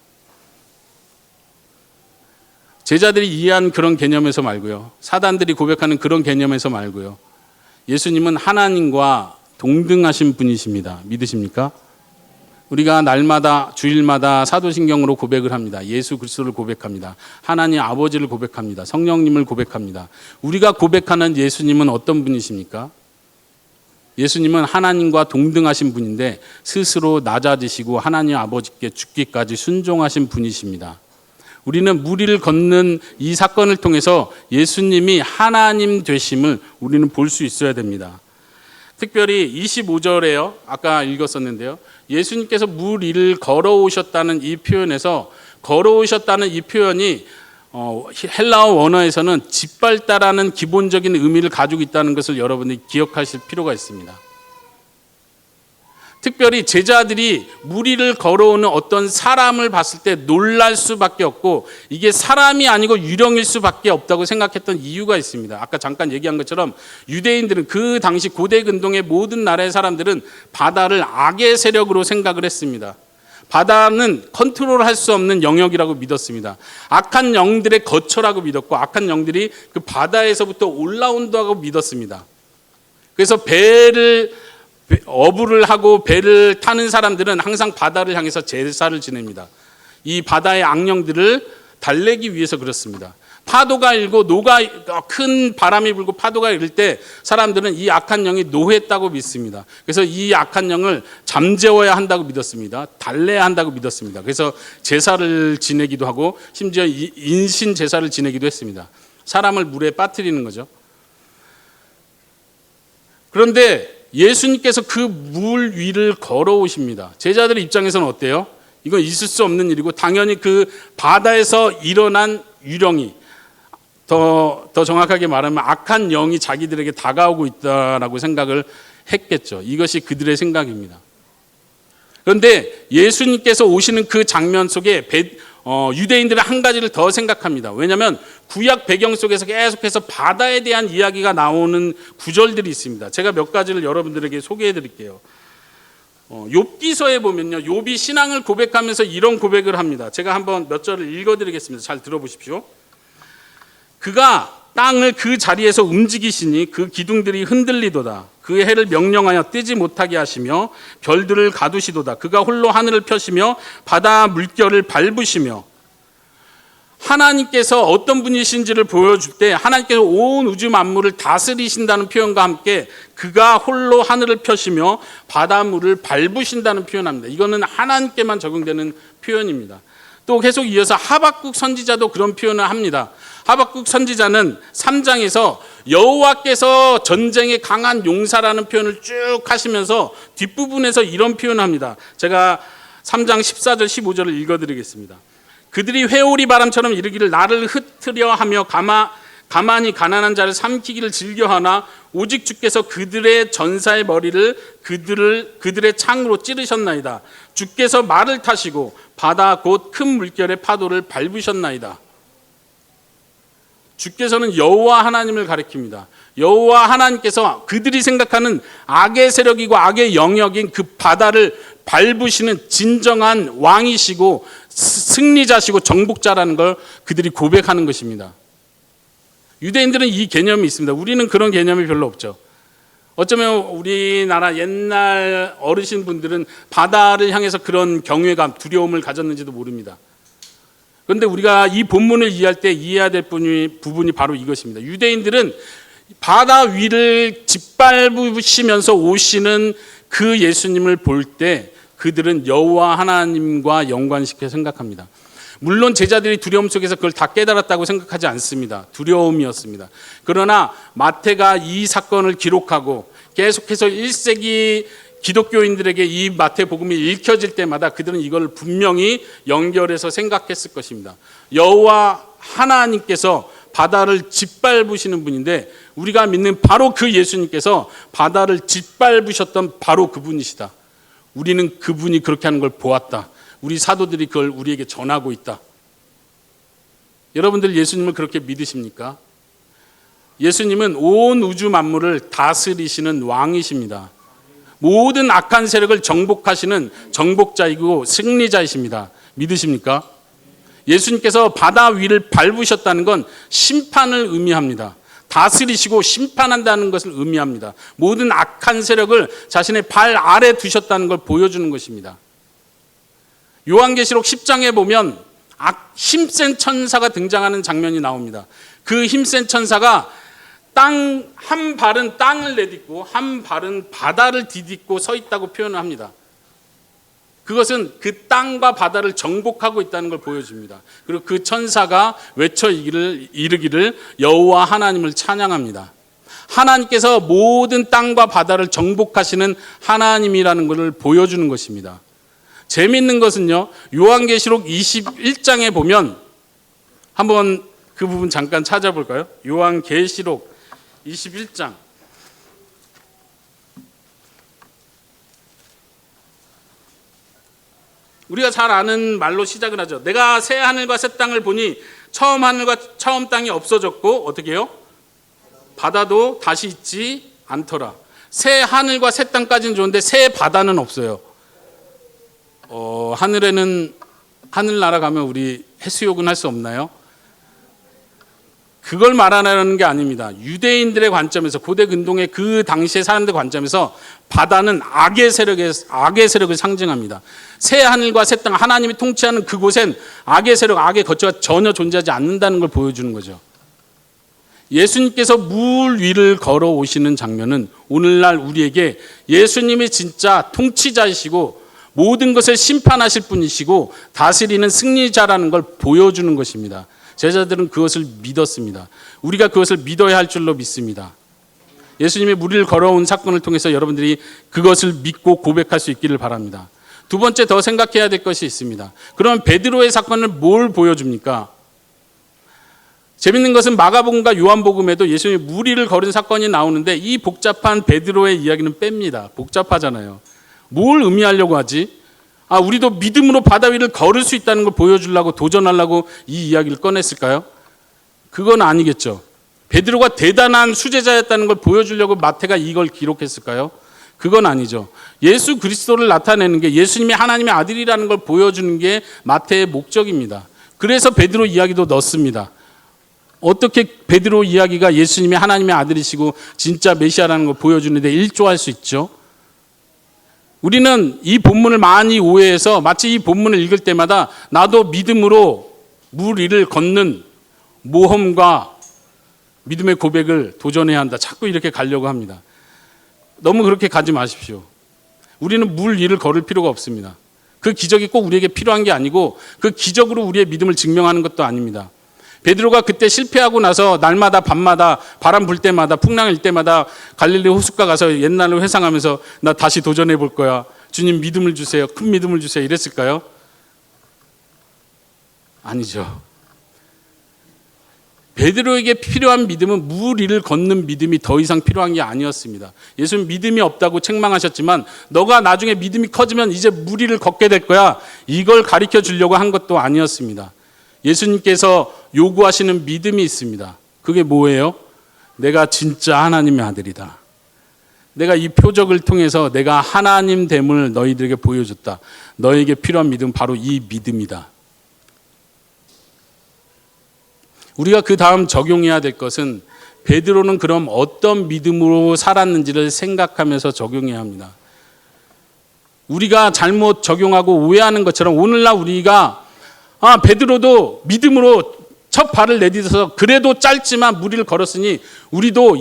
제자들이 이해한 그런 개념에서 말고요. 사단들이 고백하는 그런 개념에서 말고요. 예수님은 하나님과 동등하신 분이십니다. 믿으십니까? 우리가 날마다 주일마다 사도신경으로 고백을 합니다. 예수 그리스도를 고백합니다. 하나님 아버지를 고백합니다. 성령님을 고백합니다. 우리가 고백하는 예수님은 어떤 분이십니까? 예수님은 하나님과 동등하신 분인데 스스로 낮아지시고 하나님 아버지께 죽기까지 순종하신 분이십니다. 우리는 물 위를 걷는 이 사건을 통해서 예수님이 하나님 되심을 우리는 볼 수 있어야 됩니다. 특별히 25절에요. 아까 읽었었는데요. 예수님께서 물 위를 걸어오셨다는 이 표현에서 걸어오셨다는 이 표현이 헬라어 원어에서는 짓밟다라는 기본적인 의미를 가지고 있다는 것을 여러분이 기억하실 필요가 있습니다. 특별히 제자들이 무리를 걸어오는 어떤 사람을 봤을 때 놀랄 수밖에 없고 이게 사람이 아니고 유령일 수밖에 없다고 생각했던 이유가 있습니다. 아까 잠깐 얘기한 것처럼 유대인들은 그 당시 고대 근동의 모든 나라의 사람들은 바다를 악의 세력으로 생각을 했습니다. 바다는 컨트롤할 수 없는 영역이라고 믿었습니다. 악한 영들의 거처라고 믿었고 악한 영들이 그 바다에서부터 올라온다고 믿었습니다. 그래서 어부를 하고 배를 타는 사람들은 항상 바다를 향해서 제사를 지냅니다. 이 바다의 악령들을 달래기 위해서 그렇습니다. 파도가 일고 큰 바람이 불고 파도가 일 때 사람들은 이 악한 영이 노했다고 믿습니다. 그래서 이 악한 영을 잠재워야 한다고 믿었습니다. 달래야 한다고 믿었습니다. 그래서 제사를 지내기도 하고 심지어 인신 제사를 지내기도 했습니다. 사람을 물에 빠뜨리는 거죠. 그런데 예수님께서 그 물 위를 걸어오십니다. 제자들의 입장에서는 어때요? 이건 있을 수 없는 일이고 당연히 그 바다에서 일어난 유령이 더 정확하게 말하면 악한 영이 자기들에게 다가오고 있다라고 생각을 했겠죠. 이것이 그들의 생각입니다. 그런데 예수님께서 오시는 그 장면 속에 유대인들은 한 가지를 더 생각합니다. 왜냐하면 구약 배경 속에서 계속해서 바다에 대한 이야기가 나오는 구절들이 있습니다. 제가 몇 가지를 여러분들에게 소개해 드릴게요. 욥기서에 보면요, 욥이 신앙을 고백하면서 이런 고백을 합니다. 제가 한번 몇 절을 읽어드리겠습니다. 잘 들어보십시오. 그가 땅을 그 자리에서 움직이시니 그 기둥들이 흔들리도다. 그 해를 명령하여 뜨지 못하게 하시며 별들을 가두시도다. 그가 홀로 하늘을 펴시며 바다 물결을 밟으시며. 하나님께서 어떤 분이신지를 보여줄 때 하나님께서 온 우주 만물을 다스리신다는 표현과 함께 그가 홀로 하늘을 펴시며 바닷물을 밟으신다는 표현합니다. 이거는 하나님께만 적용되는 표현입니다. 또 계속 이어서 하박국 선지자도 그런 표현을 합니다. 하박국 선지자는 3장에서 여호와께서 전쟁에 강한 용사라는 표현을 쭉 하시면서 뒷부분에서 이런 표현을 합니다. 제가 3장 14절 15절을 읽어드리겠습니다. 그들이 회오리 바람처럼 이르기를 나를 흩으려 하며 가만히 가난한 자를 삼키기를 즐겨하나 오직 주께서 그들의 전사의 머리를 그들의 창으로 찌르셨나이다. 주께서 말을 타시고 바다 곧 큰 물결의 파도를 밟으셨나이다. 주께서는 여호와 하나님을 가리킵니다. 여호와 하나님께서 그들이 생각하는 악의 세력이고 악의 영역인 그 바다를 밟으시는 진정한 왕이시고 승리자시고 정복자라는 걸 그들이 고백하는 것입니다. 유대인들은 이 개념이 있습니다. 우리는 그런 개념이 별로 없죠. 어쩌면 우리나라 옛날 어르신분들은 바다를 향해서 그런 경외감, 두려움을 가졌는지도 모릅니다. 그런데 우리가 이 본문을 이해할 때 이해해야 될 부분이 바로 이것입니다. 유대인들은 바다 위를 짓밟으시면서 오시는 그 예수님을 볼 때 그들은 여호와 하나님과 연관시켜 생각합니다. 물론 제자들이 두려움 속에서 그걸 다 깨달았다고 생각하지 않습니다. 두려움이었습니다. 그러나 마태가 이 사건을 기록하고 계속해서 1세기 기독교인들에게 이 마태복음이 읽혀질 때마다 그들은 이걸 분명히 연결해서 생각했을 것입니다. 여호와 하나님께서 바다를 짓밟으시는 분인데 우리가 믿는 바로 그 예수님께서 바다를 짓밟으셨던 바로 그분이시다. 우리는 그분이 그렇게 하는 걸 보았다. 우리 사도들이 그걸 우리에게 전하고 있다. 여러분들 예수님을 그렇게 믿으십니까? 예수님은 온 우주 만물을 다스리시는 왕이십니다. 모든 악한 세력을 정복하시는 정복자이고 승리자이십니다. 믿으십니까? 예수님께서 바다 위를 밟으셨다는 건 심판을 의미합니다. 다스리시고 심판한다는 것을 의미합니다. 모든 악한 세력을 자신의 발 아래 두셨다는 걸 보여주는 것입니다. 요한계시록 10장에 보면 힘센 천사가 등장하는 장면이 나옵니다. 그 힘센 천사가 한 발은 땅을 내딛고 한 발은 바다를 디딛고 서 있다고 표현을 합니다. 그것은 그 땅과 바다를 정복하고 있다는 걸 보여줍니다. 그리고 그 천사가 외쳐 이르기를 여호와 하나님을 찬양합니다. 하나님께서 모든 땅과 바다를 정복하시는 하나님이라는 것을 보여주는 것입니다. 재미있는 것은요, 요한계시록 21장에 보면 한번 그 부분 잠깐 찾아볼까요? 요한계시록 21장 우리가 잘 아는 말로 시작을 하죠. 내가 새 하늘과 새 땅을 보니 처음 하늘과 처음 땅이 없어졌고 어떻게 해요? 바다도 다시 있지 않더라. 새 하늘과 새 땅까지는 좋은데 새 바다는 없어요. 하늘에는 하늘나라 가면 우리 해수욕은 할 수 없나요? 그걸 말하는 게 아닙니다. 유대인들의 관점에서, 고대 근동의 그 당시의 사람들 관점에서 바다는 악의 세력을 상징합니다. 새 하늘과 새 땅, 하나님이 통치하는 그곳엔 악의 세력, 악의 거처가 전혀 존재하지 않는다는 걸 보여주는 거죠. 예수님께서 물 위를 걸어오시는 장면은 오늘날 우리에게 예수님이 진짜 통치자이시고 모든 것을 심판하실 분이시고 다스리는 승리자라는 걸 보여주는 것입니다. 제자들은 그것을 믿었습니다. 우리가 그것을 믿어야 할 줄로 믿습니다. 예수님이 물 위를 걸어온 사건을 통해서 여러분들이 그것을 믿고 고백할 수 있기를 바랍니다. 두 번째 더 생각해야 될 것이 있습니다. 그러면 베드로의 사건을 뭘 보여줍니까? 재밌는 것은 마가복음과 요한복음에도 예수님이 물 위를 걸은 사건이 나오는데 이 복잡한 베드로의 이야기는 뺍니다. 복잡하잖아요. 뭘 의미하려고 하지? 우리도 믿음으로 바다 위를 걸을 수 있다는 걸 보여주려고, 도전하려고 이 이야기를 꺼냈을까요? 그건 아니겠죠. 베드로가 대단한 수제자였다는 걸 보여주려고 마태가 이걸 기록했을까요? 그건 아니죠. 예수 그리스도를 나타내는 게, 예수님이 하나님의 아들이라는 걸 보여주는 게 마태의 목적입니다. 그래서 베드로 이야기도 넣습니다. 어떻게 베드로 이야기가 예수님이 하나님의 아들이시고 진짜 메시아라는 걸 보여주는데 일조할 수 있죠? 우리는 이 본문을 많이 오해해서 마치 이 본문을 읽을 때마다 나도 믿음으로 물 위를 걷는 모험과 믿음의 고백을 도전해야 한다. 자꾸 이렇게 가려고 합니다. 너무 그렇게 가지 마십시오. 우리는 물 위를 걸을 필요가 없습니다. 그 기적이 꼭 우리에게 필요한 게 아니고 그 기적으로 우리의 믿음을 증명하는 것도 아닙니다. 베드로가 그때 실패하고 나서 날마다 밤마다 바람 불 때마다 풍랑일 때마다 갈릴리 호숫가 가서 옛날을 회상하면서 나 다시 도전해 볼 거야. 주님 믿음을 주세요. 큰 믿음을 주세요. 이랬을까요? 아니죠. 베드로에게 필요한 믿음은 물 위를 걷는 믿음이 더 이상 필요한 게 아니었습니다. 예수님 믿음이 없다고 책망하셨지만 너가 나중에 믿음이 커지면 이제 물 위를 걷게 될 거야. 이걸 가르쳐 주려고 한 것도 아니었습니다. 예수님께서 요구하시는 믿음이 있습니다. 그게 뭐예요? 내가 진짜 하나님의 아들이다. 내가 이 표적을 통해서 내가 하나님 됨을 너희들에게 보여줬다. 너에게 필요한 믿음은 바로 이 믿음이다. 우리가 그 다음 적용해야 될 것은 베드로는 그럼 어떤 믿음으로 살았는지를 생각하면서 적용해야 합니다. 우리가 잘못 적용하고 오해하는 것처럼 오늘날 우리가 베드로도 믿음으로 첫 발을 내딛어서 그래도 짧지만 물 위를 걸었으니 우리도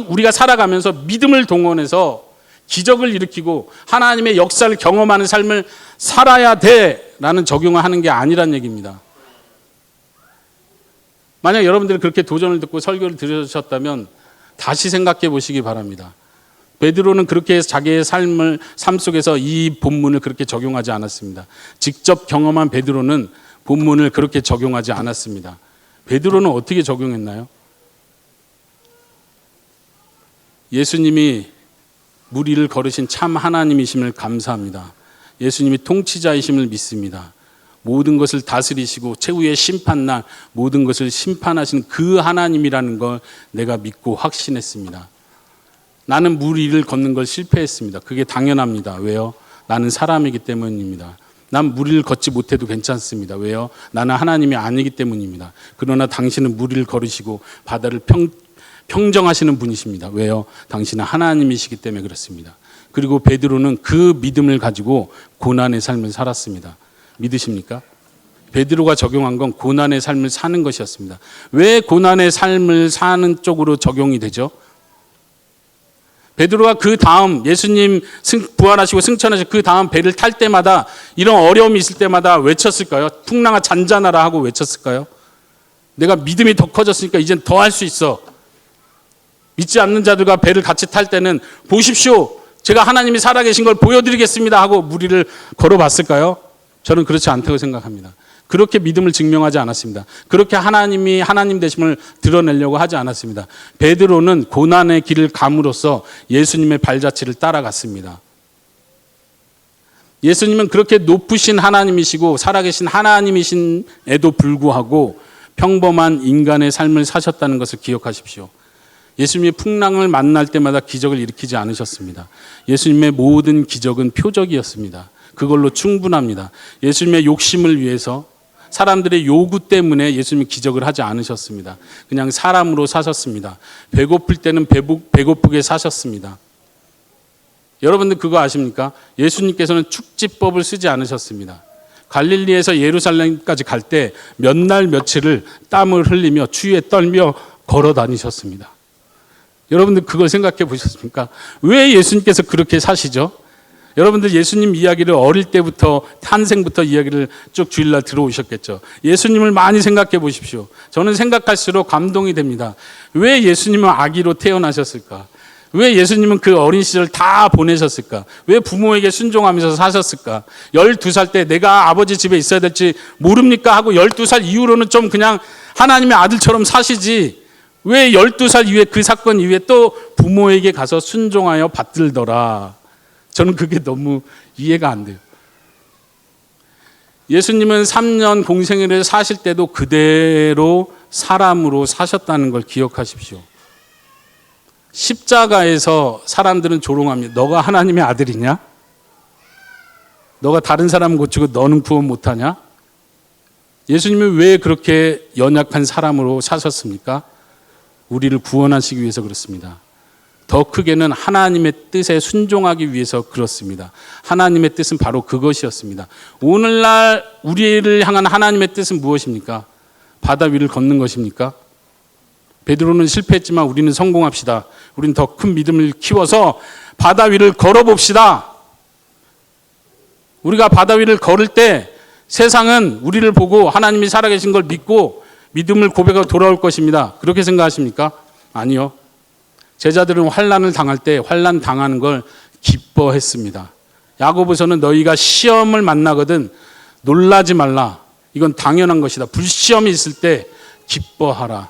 우리가 살아가면서 믿음을 동원해서 기적을 일으키고 하나님의 역사를 경험하는 삶을 살아야 돼라는 적용을 하는 게 아니란 얘기입니다. 만약 여러분들이 그렇게 도전을 듣고 설교를 들으셨다면 다시 생각해 보시기 바랍니다. 베드로는 그렇게 자기의 삶 속에서 이 본문을 그렇게 적용하지 않았습니다. 직접 경험한 베드로는 본문을 그렇게 적용하지 않았습니다. 베드로는 어떻게 적용했나요? 예수님이 물 위를 걸으신 참 하나님이심을 감사합니다. 예수님이 통치자이심을 믿습니다. 모든 것을 다스리시고 최후의 심판날 모든 것을 심판하시는 그 하나님이라는 걸 내가 믿고 확신했습니다. 나는 물 위를 걷는 걸 실패했습니다. 그게 당연합니다. 왜요? 나는 사람이기 때문입니다. 난 물 위를 걷지 못해도 괜찮습니다. 왜요? 나는 하나님이 아니기 때문입니다. 그러나 당신은 물 위를 걸으시고 바다를 평정하시는 분이십니다. 왜요? 당신은 하나님이시기 때문에 그렇습니다. 그리고 베드로는 그 믿음을 가지고 고난의 삶을 살았습니다. 믿으십니까? 베드로가 적용한 건 고난의 삶을 사는 것이었습니다. 왜 고난의 삶을 사는 쪽으로 적용이 되죠? 베드로가 그 다음 예수님 부활하시고 승천하시고 그 다음 배를 탈 때마다 이런 어려움이 있을 때마다 외쳤을까요? 풍랑아 잔잔하라 하고 외쳤을까요? 내가 믿음이 더 커졌으니까 이젠 더 할 수 있어. 믿지 않는 자들과 배를 같이 탈 때는 보십시오. 제가 하나님이 살아계신 걸 보여드리겠습니다 하고 물 위를 걸어봤을까요? 저는 그렇지 않다고 생각합니다. 그렇게 믿음을 증명하지 않았습니다. 그렇게 하나님이 하나님 되심을 드러내려고 하지 않았습니다. 베드로는 고난의 길을 감으로써 예수님의 발자취를 따라갔습니다. 예수님은 그렇게 높으신 하나님이시고 살아계신 하나님이신에도 불구하고 평범한 인간의 삶을 사셨다는 것을 기억하십시오. 예수님이 풍랑을 만날 때마다 기적을 일으키지 않으셨습니다. 예수님의 모든 기적은 표적이었습니다. 그걸로 충분합니다. 예수님의 욕심을 위해서 사람들의 요구 때문에 예수님이 기적을 하지 않으셨습니다. 그냥 사람으로 사셨습니다. 배고플 때는 배고프게 사셨습니다. 여러분들 그거 아십니까? 예수님께서는 축지법을 쓰지 않으셨습니다. 갈릴리에서 예루살렘까지 갈 때 몇 날 며칠을 땀을 흘리며 추위에 떨며 걸어 다니셨습니다. 여러분들 그걸 생각해 보셨습니까? 왜 예수님께서 그렇게 사시죠? 여러분들 예수님 이야기를 어릴 때부터 탄생부터 이야기를 쭉 주일날 들어오셨겠죠. 예수님을 많이 생각해 보십시오. 저는 생각할수록 감동이 됩니다. 왜 예수님은 아기로 태어나셨을까? 왜 예수님은 그 어린 시절 다 보내셨을까? 왜 부모에게 순종하면서 사셨을까? 12살 때 내가 아버지 집에 있어야 될지 모릅니까? 하고 12살 이후로는 좀 그냥 하나님의 아들처럼 사시지. 왜 12살 이후에 그 사건 이후에 또 부모에게 가서 순종하여 받들더라. 저는 그게 너무 이해가 안 돼요. 예수님은 3년 공생애를 사실 때도 그대로 사람으로 사셨다는 걸 기억하십시오. 십자가에서 사람들은 조롱합니다. 너가 하나님의 아들이냐? 너가 다른 사람 고치고 너는 구원 못하냐? 예수님은 왜 그렇게 연약한 사람으로 사셨습니까? 우리를 구원하시기 위해서 그렇습니다. 더 크게는 하나님의 뜻에 순종하기 위해서 그렇습니다. 하나님의 뜻은 바로 그것이었습니다. 오늘날 우리를 향한 하나님의 뜻은 무엇입니까? 바다 위를 걷는 것입니까? 베드로는 실패했지만 우리는 성공합시다. 우리는 더 큰 믿음을 키워서 바다 위를 걸어봅시다. 우리가 바다 위를 걸을 때 세상은 우리를 보고 하나님이 살아계신 걸 믿고 믿음을 고백하고 돌아올 것입니다. 그렇게 생각하십니까? 아니요. 제자들은 환난을 당할 때 환난 당하는 걸 기뻐했습니다. 야고보서는 너희가 시험을 만나거든 놀라지 말라. 이건 당연한 것이다. 불시험이 있을 때 기뻐하라.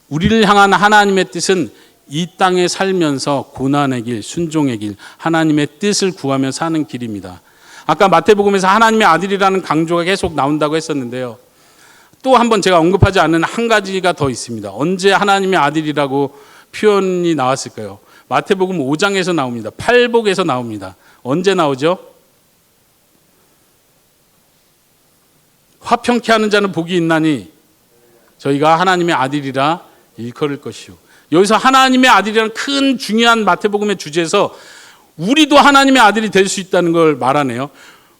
우리를 향한 하나님의 뜻은 이 땅에 살면서 고난의 길, 순종의 길, 하나님의 뜻을 구하며 사는 길입니다. 아까 마태복음에서 하나님의 아들이라는 강조가 계속 나온다고 했었는데요. 또 한 번 제가 언급하지 않은 한 가지가 더 있습니다. 언제 하나님의 아들이라고 표현이 나왔을까요? 마태복음 5장에서 나옵니다. 팔복에서 나옵니다. 언제 나오죠? 화평케 하는 자는 복이 있나니 저희가 하나님의 아들이라 일컬을 것이요. 여기서 하나님의 아들이라는 큰 중요한 마태복음의 주제에서 우리도 하나님의 아들이 될 수 있다는 걸 말하네요.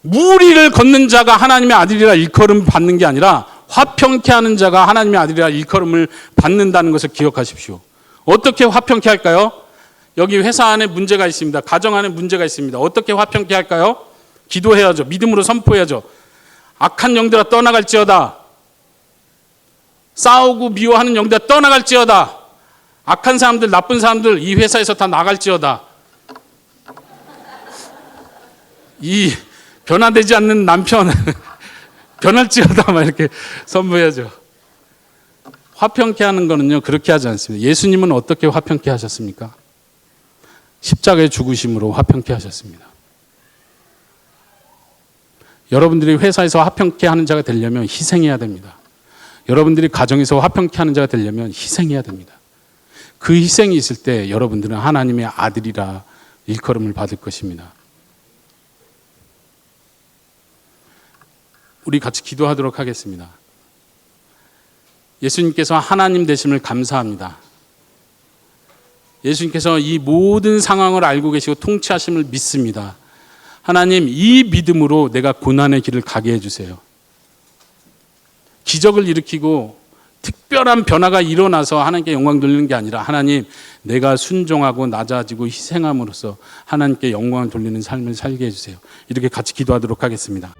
무리를 걷는 자가 하나님의 아들이라 일컬음 받는 게 아니라 화평케 하는 자가 하나님의 아들이라 일컬음을 받는다는 것을 기억하십시오. 어떻게 화평케 할까요? 여기 회사 안에 문제가 있습니다. 가정 안에 문제가 있습니다. 어떻게 화평케 할까요? 기도해야죠. 믿음으로 선포해야죠. 악한 영들아 떠나갈지어다. 싸우고 미워하는 영들아 떠나갈지어다. 악한 사람들, 나쁜 사람들 이 회사에서 다 나갈지어다. 이 변화되지 않는 남편 변할지어다 막 이렇게 선포해야죠. 화평케 하는 거는요 그렇게 하지 않습니다. 예수님은 어떻게 화평케 하셨습니까? 십자가의 죽으심으로 화평케 하셨습니다. 여러분들이 회사에서 화평케 하는 자가 되려면 희생해야 됩니다. 여러분들이 가정에서 화평케 하는 자가 되려면 희생해야 됩니다. 그 희생이 있을 때 여러분들은 하나님의 아들이라 일컬음을 받을 것입니다. 우리 같이 기도하도록 하겠습니다. 예수님께서 하나님 되심을 감사합니다. 예수님께서 이 모든 상황을 알고 계시고 통치하심을 믿습니다. 하나님, 이 믿음으로 내가 고난의 길을 가게 해주세요. 기적을 일으키고 특별한 변화가 일어나서 하나님께 영광 돌리는 게 아니라 하나님, 내가 순종하고 낮아지고 희생함으로써 하나님께 영광을 돌리는 삶을 살게 해주세요. 이렇게 같이 기도하도록 하겠습니다.